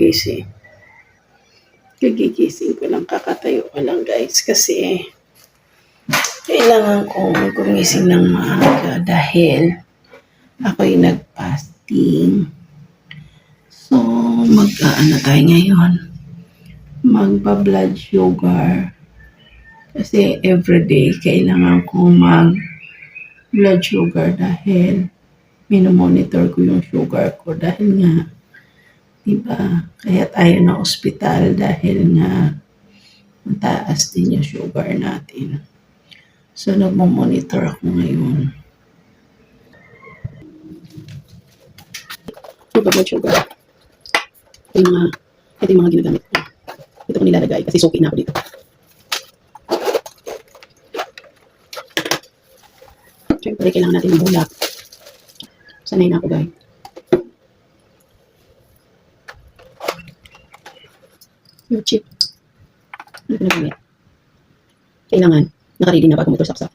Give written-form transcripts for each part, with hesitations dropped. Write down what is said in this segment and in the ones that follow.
gising. Kagigising ko lang, kakatayo ko lang guys kasi kailangan kong gumising ng maaga dahil ako'y nag-fasting. So, mag-ano tayo ngayon? Magpa-blood sugar. Kasi everyday kailangan kong mag-blood sugar dahil minomonitor ko yung sugar ko dahil nga, diba, kaya tayo na ospital dahil nga mataas din yung sugar natin. So, nagmamonitor ako ngayon. Blood sugar. Ito yung mga ginagamit ko. Ito ko nilalagay kasi suki na ako dito. Siyempre, kailangan natin ng bulak. Sanay na ako, guys. Yung chip. Ano ko nagamit? Kailangan, nakaready na bago motorsaksak.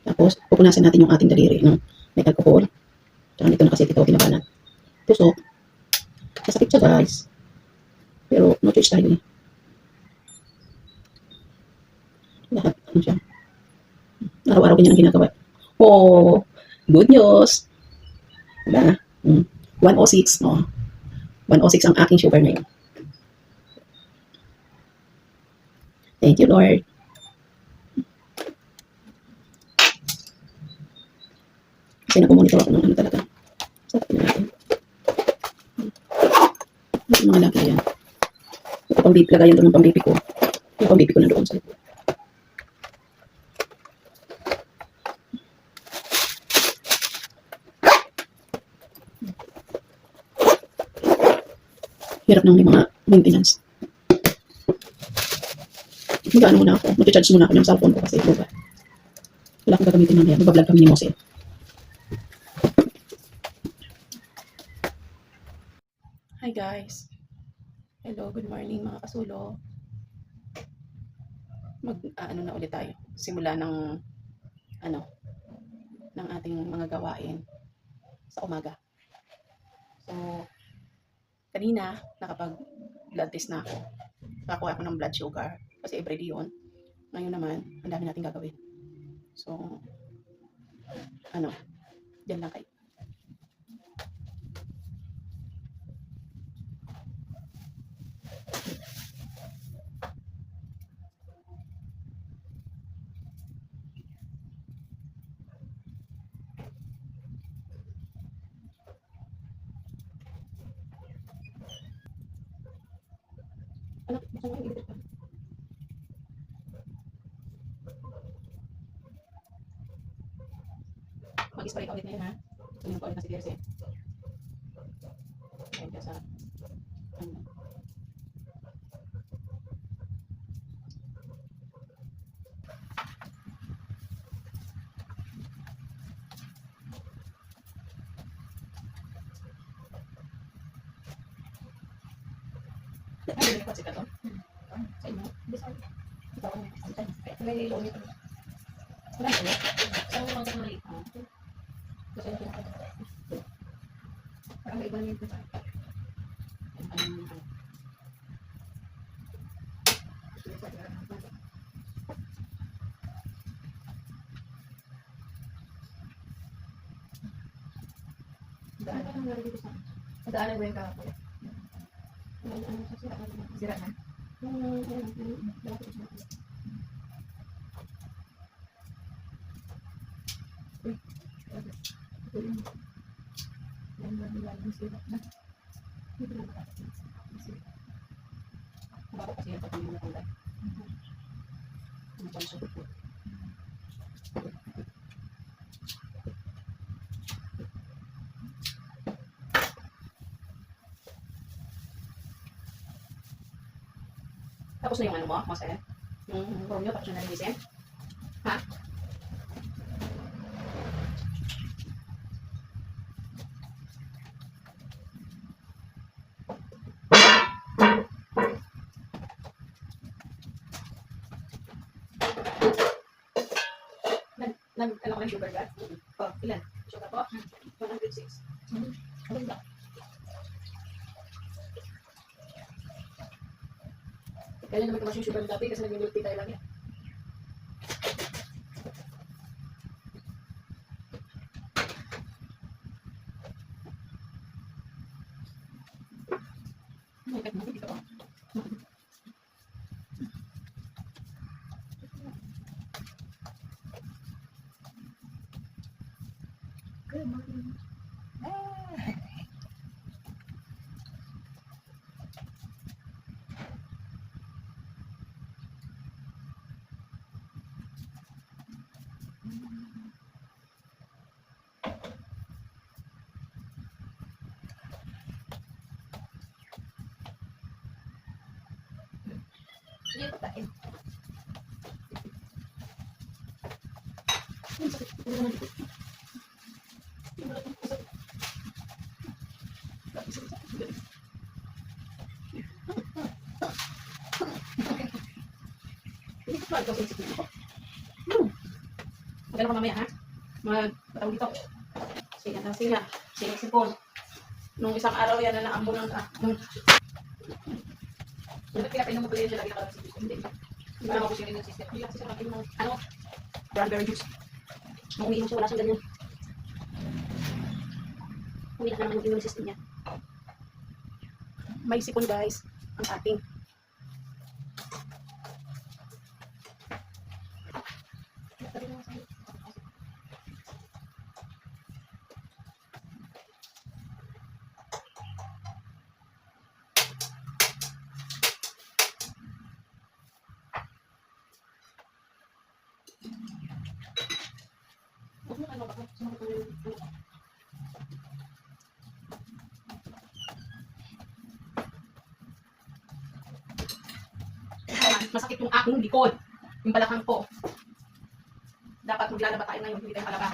Tapos, pupunasan natin yung ating daliri. No? May alcohol. Tsaka nito na kasi ito, tinabanan. Tusok. Masakit siya, guys. Pero, no choice tayo eh. Lahat, ano siya. Araw-araw ganyan ang ginagawa. Oh, good news. Diba? 106, no? 106 ang aking sugar ngayon. Thank you, Lord. Kasi nagmumonitor ako ng ano talaga. Sarap na natin. Ito mga lagi yan. Ito pang BP, lagayan doon ng pang BP ko. Yung pang BP ko na doon sa likod. Hirap ng may mga maintenance. Mag-ano muna ako. Mag-charge muna ako ng cellphone ko kasi ito ba. Wala akong gagamitin mamaya. Mag-vlog kami ni Mose. Hi guys. Hello, good morning mga kasulo. Ano na ulit tayo. Simula ng ng ating mga gawain sa umaga. So, kanina nakapag-blood test na ako. Nakakuha ako ng blood sugar kasi everyday yun. Ngayon naman, ang dami natin gagawin. So, diyan lang kayo. Mag-spray ka ulit na yun, ha? Tingnan ko ulit na si Dirce. Ayan ka sa... Kasi ka to? Sa inyo? May loan ito. Wala ito? Saan mo mga maliit? Kasi ito. Parang may iba na ito. Daanan mo yung kahapon. Sira na. Tapos na yung ano mo, Mose? Yung form nyo, tapos na nalinisin? Ha? Nag-alam ko ng sugar gas? Oh, ilan? Sugar po? 106. Ano ba? Kaya naman tumas yung sugar dati kasi naging milk tea tayo lang yan. Good morning. Hindi pa tayo. Magano ka mamaya ha? Magpatawag dito. Singa. Sipon. Nung isang araw yan na naambon ng kaya pinong mo siya lagi nakalabas sa juice. Hindi. Hindi na ako siya yung sister. Hindi kasi siya nakinom ng cranberry juice. Kung umiinom siya, wala siyang ganyan. Umiinom na naman yung immune system niya. May sipon guys. Ang ating. Masakit yung aking likod. Yung balakang ko. Dapat maglalaba tayo ngayon. Hindi tayo palaba.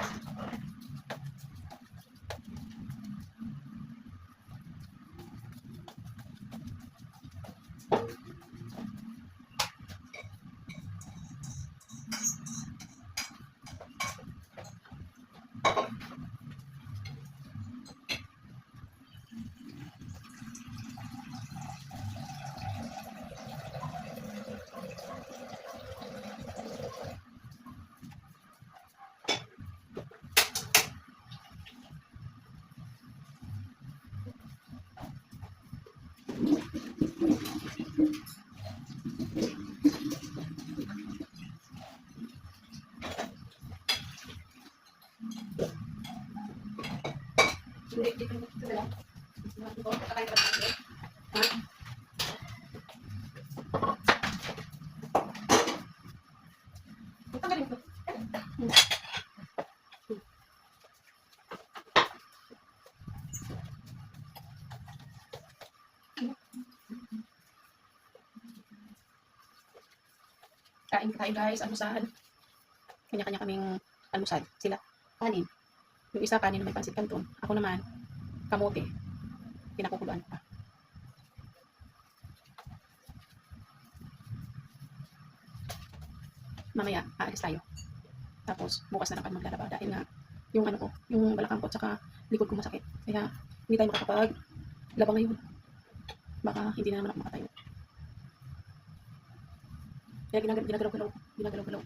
Hindi, dito na lang. Ito, kakain pa tayo. Ha? Tanggalin mo. Kain tayo guys, almusal. Kanya-kanya kaming almusal. Sila, kanin. Yung isa kanin na may pansit canton. Ako naman, kamote. Pinakukuluan pa. Mamaya, aalis tayo. Tapos, bukas na lang kami maglalaba. Dahil nga, yung ano ko, yung balakang ko, tsaka likod ko masakit. Kaya, hindi tayo makakapag-laba ngayon. Baka hindi na naman ako makatayo. Kaya ginagalaw-galaw.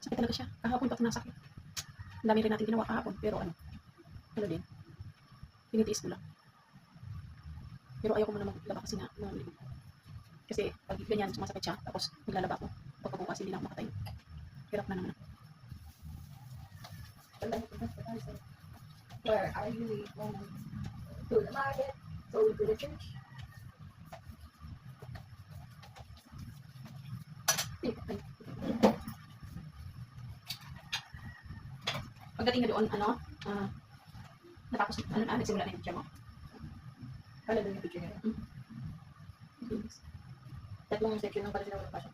Sakit talaga siya. Kahapon pa ito nasakit. Ang dami rin natin ginawa kahapon. Pero ano din. Tinitiis ko lang. Pero ayaw ko muna maglaba kasi na kasi pag ganyan, sumasakit siya. Tapos maglalaba ko. Pagkabukas, hindi na ako makatayo. Hirap na naman ako. Where are you going? To the market? So to the church? Pagdating na doon, natapos, nagsimula na yung picture mo? Kala doon yung picture niya? Tatlong section lang pala sila walang pasok.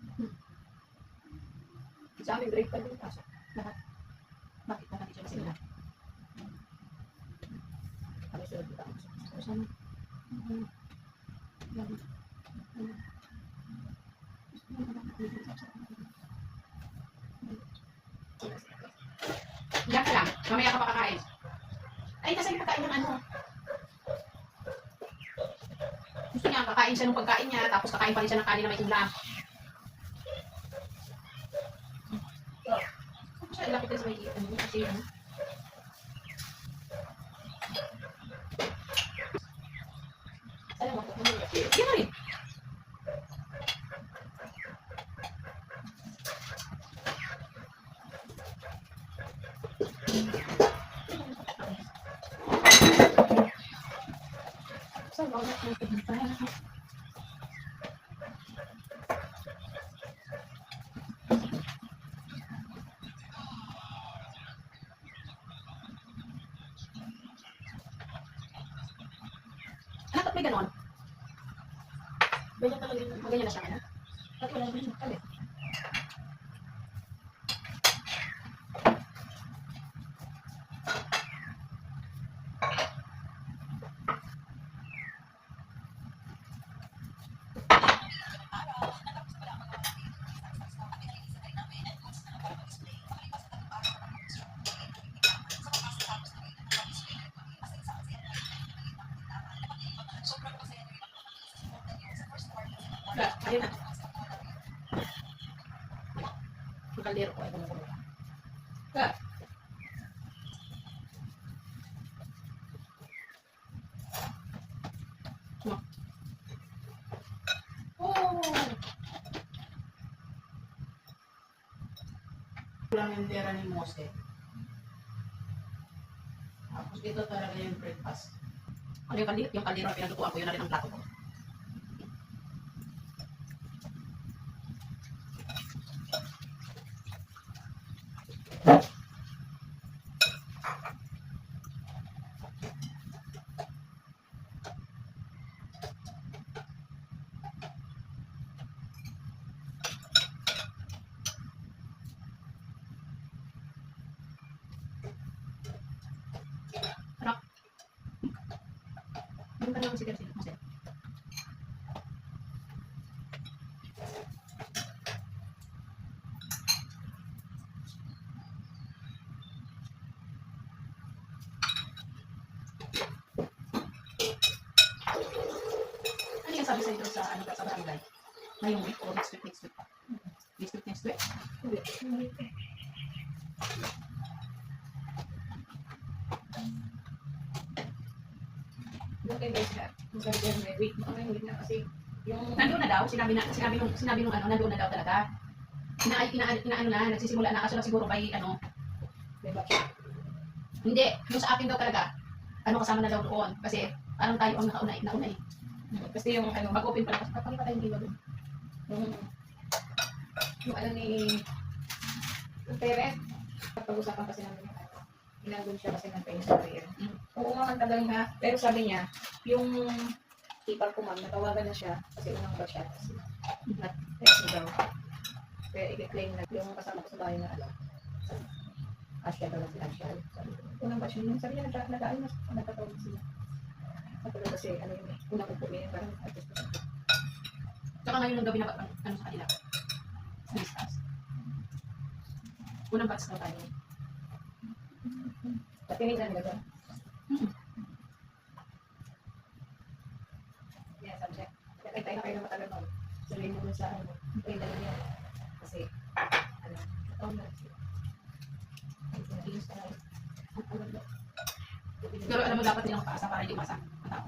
Sa amin, break pa din pasok. Lahat. Bakit na natin siya kasi lahat? Kami sila dito ang pasok. Sana. Diyan ka lang. Mamaya ka pa kakain. Ay, kasi yung pagkain ng ano. Gusto niya, kakain siya ng pagkain niya, tapos kakain pa rin siya ng kanin na may ulam. lapit na sa may ano, kasi ano. Alam mo, yan na rin. Sa bawat ng pagkita. Anak, may ganon. Ganyan talaga yun. Ganyan na siya, ano? At wala naman yung kalit. Ayun na. Ang kaldero ko ay kumukulo. Ka. Oh. Kulang yung pera ni Mose. Tapos ito talaga yung breakfast. Ano yung kaldero na pinaglutuan ko, yun na rin ang plato ko. Sarap. Yung ka naman si Kersi, Mose. Ano yung sabi sa'yo doon sa, ano, sa barangay? Ngayong week o next week? Next week. Next week. Okay guys, sabi niya may week na kasi yung Nandoon na daw, sinabi nung ano, nandoon na daw talaga. Inaano na, nagsisimula na, kaso lang siguro by ano, diba? hindi, yung sa akin daw talaga, ano kasama na daw doon, kasi parang tayo ang nauna eh. Kasi yung ano, Mag-open pa lang, kasi pakita tayo ng iba doon. yung ano ni Perez, pag-usapan kasi namin yung ano, inandun siya kasi ng pain career. Oo nga, ang tagal nga, pero sabi niya, yung ipar ko ma'am, natawagan na siya kasi unang ba siya kasi not daw. Kaya i-claim na yung kasama ko sa bahay na alam. Asya daw si Asya. Sabi ko, unang ba siya? Sabi niya, nag-aayos na nagtatawag sila. Katulad kasi, ano yun eh, unang ko po eh, parang artist ko. Tsaka ngayon ng gabi na ano sa kanila, discuss. Unang batch daw tayo. Patingin na nila doon. Yeah, sabi siya. Kaya tayo na kayo na matagal nun. Sabihin mo dun sa ano, tayo na niya. Kasi, ano, taon na siya. Nag-iis na rin. Ang alam na. Pero alam mo dapat nilang paasa para hindi umasa ang tao.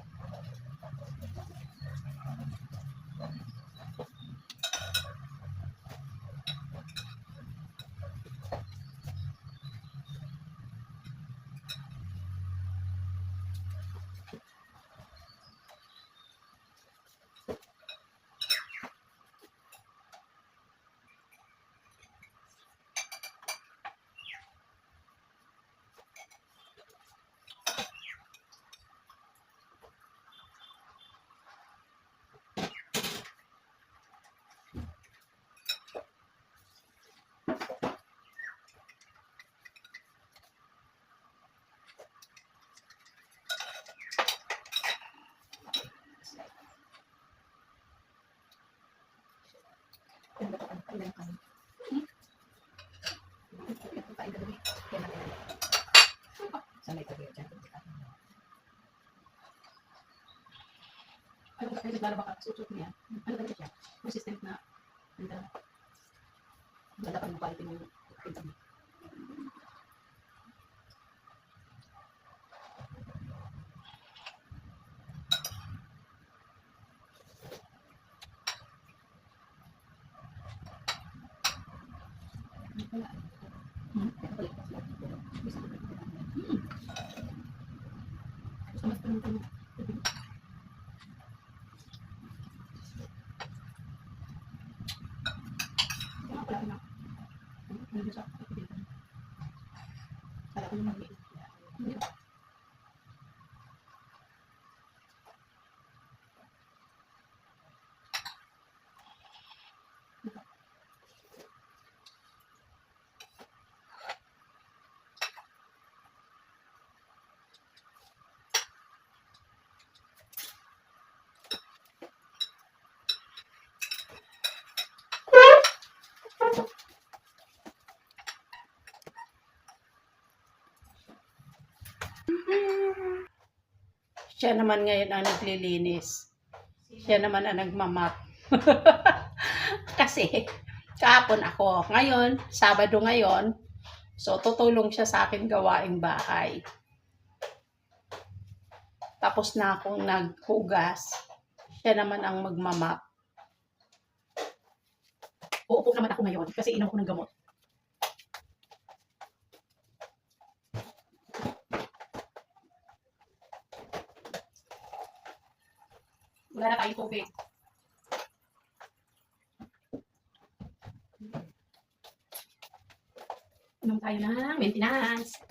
Sanay ka dyan. Ano ba kayo naglalaba ka? Susot niya. Ano ba siya? Consistent na. Ganda pa yung quality ng pinta mo. dito sa kala ko yung maliit. Hindi. Siya naman ngayon ang naglilinis. Siya naman ang nagmamap. Kasi, kahapon ako. Ngayon, Sabado ngayon, so tutulong siya sa akin gawaing bahay. Tapos na akong naghugas. Siya naman ang magmamap. Uupo naman ako ngayon kasi inom ko ng gamot. Wala na tayong tubig. Inom tayo ng maintenance.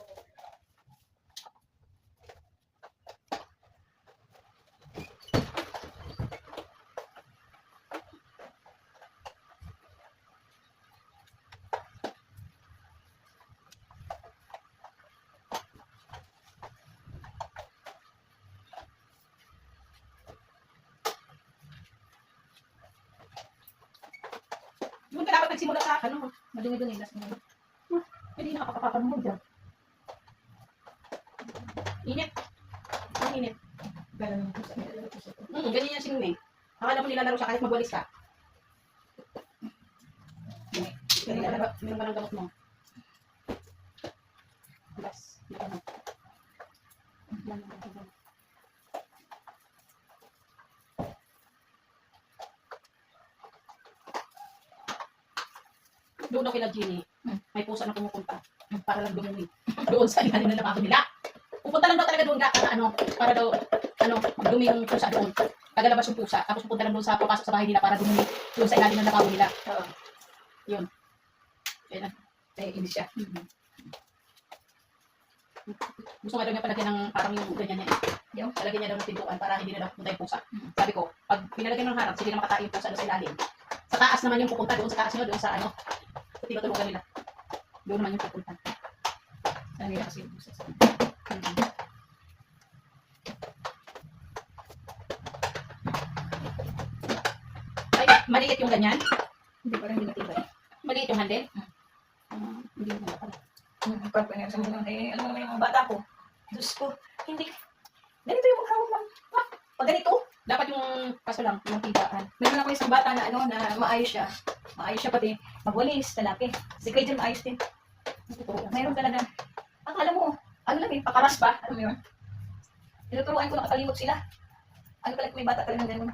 Doon ka dapat nagsimula sa ano, Madumi-dumi. Last mo. hindi nakakapapan mo dyan. Init. Ang init. Ganun yung pusa. Ganyan yan si Nune. Akala mo nilalaro siya kahit magwalis ka. Meron ba ng gamot mo? Bas. Doon ako kila Ginny. May pusa na pumupunta. Para lang dumumi. Doon sa ilalim ng lababo nila. Pupunta lang daw talaga doon para daw dumi yung pusa doon. Tagalabas yung pusa. Tapos pupunta lang doon sa papasok sa bahay nila para dumumi doon sa ilalim ng lababo nila. Yun. Kaya na. Hindi siya. Gusto nga daw niya palagyan ng parang yung ganyan niya. Yung palagyan niya daw ng pintuan para hindi na daw pupunta yung pusa. Sabi ko, pag pinalagyan ng harap, sige na makatayo yung pusa doon sa ilalim. Sa taas naman yung pupunta doon sa taas nyo, doon sa sa tinutulugan nila. Doon naman yung pupunta. Ano nila kasi yung pusa. Ay, maliit yung ganyan. Hindi pa rin hindi matibay. Maliit yung handle. Hindi mo pala. Pag sa mga alam mo naman yung mga bata ko. Diyos ko, hindi. Ganito yung maghawak lang. Pag ganito, Dapat yung kaso lang, yung tibaan. meron ako isang bata na na maayos siya. Maayos siya pati magwalis, lalaki. Si Kajal maayos din. Mayroon talaga. Akala mo, ano lang yung pakaras ba? Alam mo yun? Tinuturuan ko nakakalimot sila. Ano pala kung may bata talagang ganun.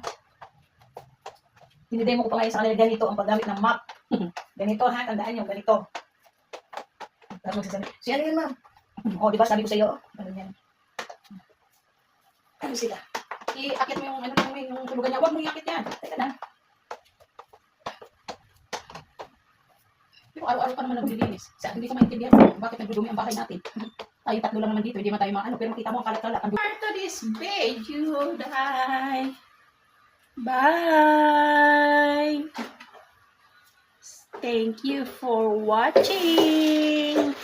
Dinidemo ko pa ngayon sa kanila ganito ang paggamit ng map. Ganito ha, tandaan nyo, ganito. Tapos magsasabi, so yan yun ma'am. O, di ba sabi ko sa iyo? Ganun yan. Ano sila? Iakit mo yung yung tulugan niya. Huwag mo iakit yan. Teka na. Pero araw-araw ka naman naglilinis. Hindi ko maintindihan kung bakit nagdudumi ang bahay natin. Tayo tatlo lang naman dito, hindi man tayo pero makita mo ang kalat-kalat. Part of this video, die. Bye. Thank you for watching.